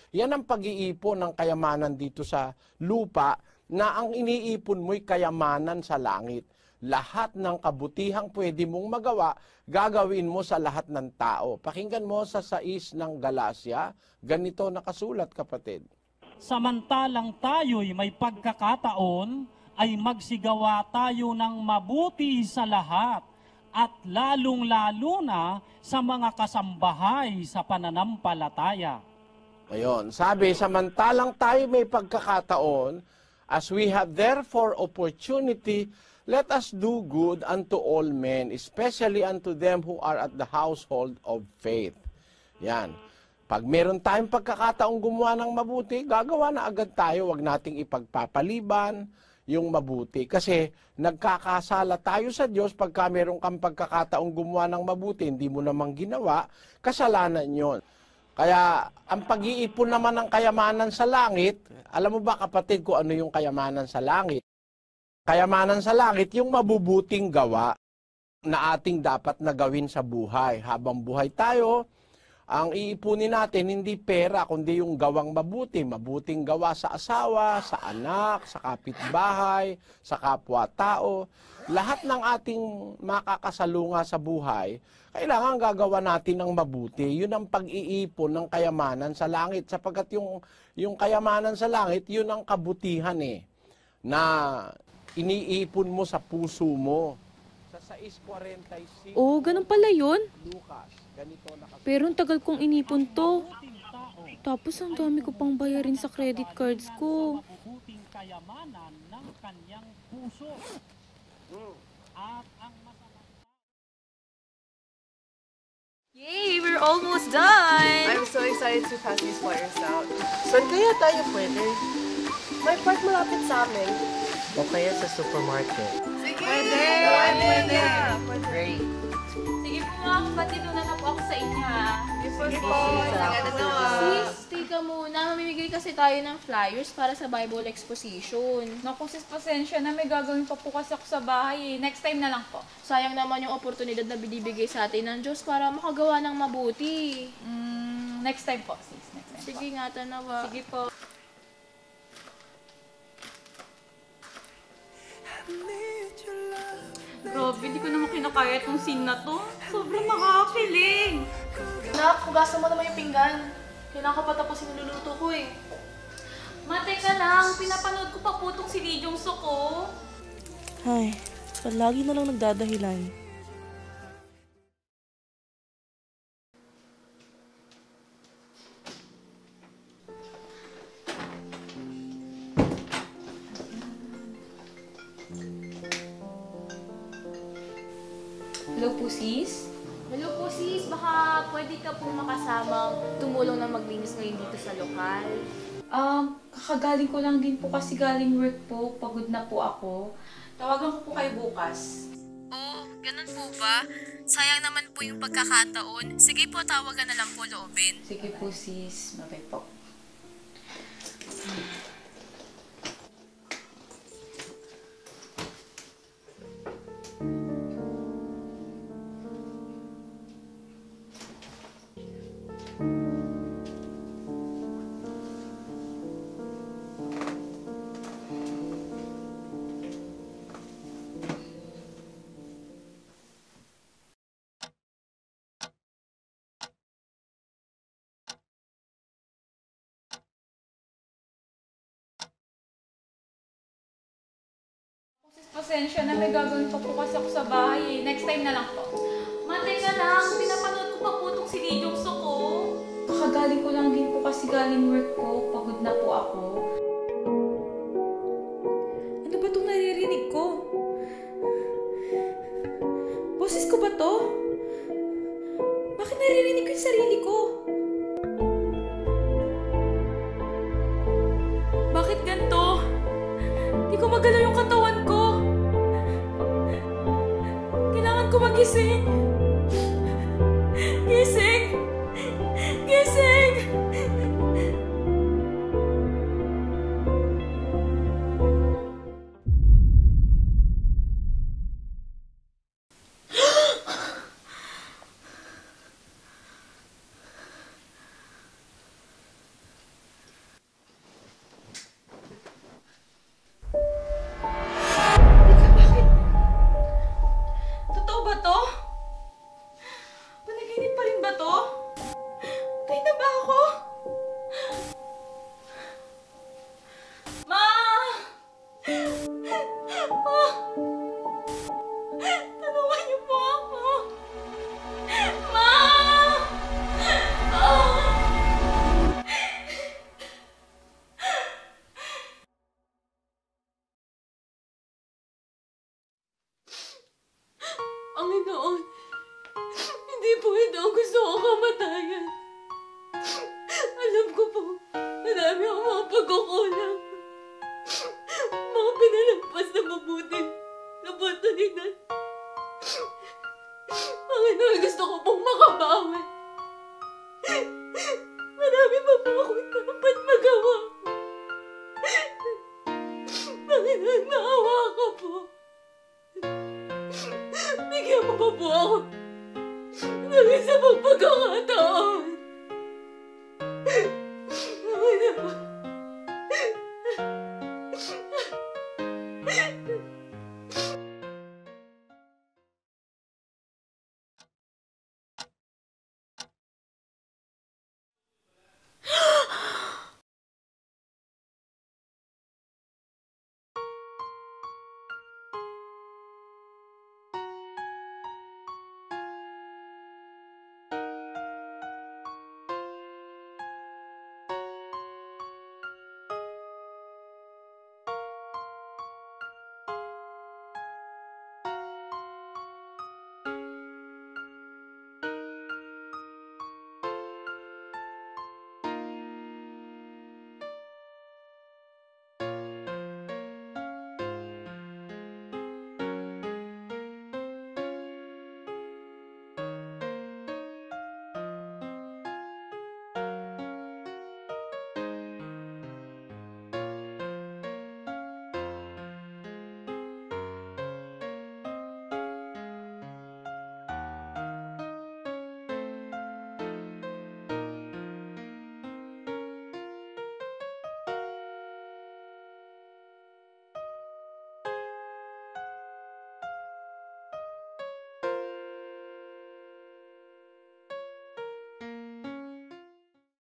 Yan ang pag-iipon ng kayamanan dito sa lupa na ang iniipon mo'y kayamanan sa langit. Lahat ng kabutihang pwede mong magawa, gagawin mo sa lahat ng tao. Pakinggan mo sa 6 ng Galacia, ganito nakasulat, kapatid. Samantalang tayo'y may pagkakataon, ay magsigawa tayo ng mabuti sa lahat at lalong-lalo na sa mga kasambahay sa pananampalataya. Ayun, sabi, samantalang tayo may pagkakataon, as we have therefore opportunity, let us do good unto all men, especially unto them who are at the household of faith. Yan. Pag meron tayong pagkakataong gumawa ng mabuti, gagawa na agad tayo, wag nating ipagpapaliban yung mabuti. Kasi nagkakasala tayo sa Diyos pagka meron kang pagkakataong gumawa ng mabuti, hindi mo namang ginawa, kasalanan yon. Kaya ang pag-iipon naman ng kayamanan sa langit, alam mo ba kapatid kung ano yung kayamanan sa langit? Kayamanan sa langit, yung mabubuting gawa na ating dapat na gawin sa buhay. Habang buhay tayo, ang iipunin natin hindi pera, kundi yung gawang mabuti. Mabuting gawa sa asawa, sa anak, sa kapitbahay, sa kapwa-tao. Lahat ng ating makakasalunga sa buhay, kailangan gagawa natin ng mabuti. Yun ang pag-iipon ng kayamanan sa langit. Sapagkat yung kayamanan sa langit, yun ang kabutihan na iniipon mo sa puso mo. Sa 6:45. Oh, ganun pala yun. Lucas, ganito Pero ang tagal kong inipon to. Tapos ang dami ko pang bayarin sa credit cards ko. Mabubuting kayamanan ng kanyang puso. At ang Yay! We're almost done! I'm so excited to pass these flyers out. Saan kaya tayo pwede? May park malapit sa amin. O kaya sa supermarket. Sige! Pwede! Great! Sige po mga kapatid, una na po ako sa inyo ha. Sige po! Sis, teka muna. Mamimigay kasi tayo ng flyers para sa Bible exposition. Naku sis, pasensya na. May gagawin pa po kasi ako sa bahay eh. Next time na lang po. Sayang naman yung oportunidad na binibigay sa atin ng Diyos para makagawa ng mabuti. Next time po sis. Next time Sige po. nga, tanawa. Sige po. Grabe, hindi ko naman kinakaya itong scene na to. Sobrang nakakakilig. Nak, hugasan mo naman yung pinggan. Kailangan ko pa tapusin yung luluto ko eh. Mate ka lang, pinapanood ko pa po itong si Lee Jong-suk ko. Ay, palagi na lang nagdadahilan. Hello po sis. Hello po sis, baka pwede ka pong makasamang tumulong na maglinis ngayon dito sa lokal. Kakagaling ko lang din po kasi galing work po. Pagod na po ako. Tawagan ko po kayo bukas. Oh, ganun po ba? Sayang naman po yung pagkakataon. Sige po, tawagan na lang po loobin. Sige po sis. Bye po. Pasensya na, may gagawin pa po kasi ako sa bahay eh. Next time na lang po. Mate ka lang, pinapanood ko pa po itong si Lee Jong-suk ko. Kakagaling ko lang din po kasi galing work ko. Pagod na po ako. Ano ba itong naririnig ko? Boses ko ba to? Bakit naririnig ko yung sarili ko? Bakit ganito? Di ko magalaw yung katawan ko. Kailangan ko magising. Gising! Gising! Hindi po ito ang gusto kong kamatayan. Alam ko po, marami akong mga pagkukulang. Mga pinalampas na mabuti na oportunidad. Panginoon, gusto ko pong makabawi. Marami pa po akong dapat magawa. Panginoon, maawa ka po. Bigyan mo pa po ako ng isang pagkakataon.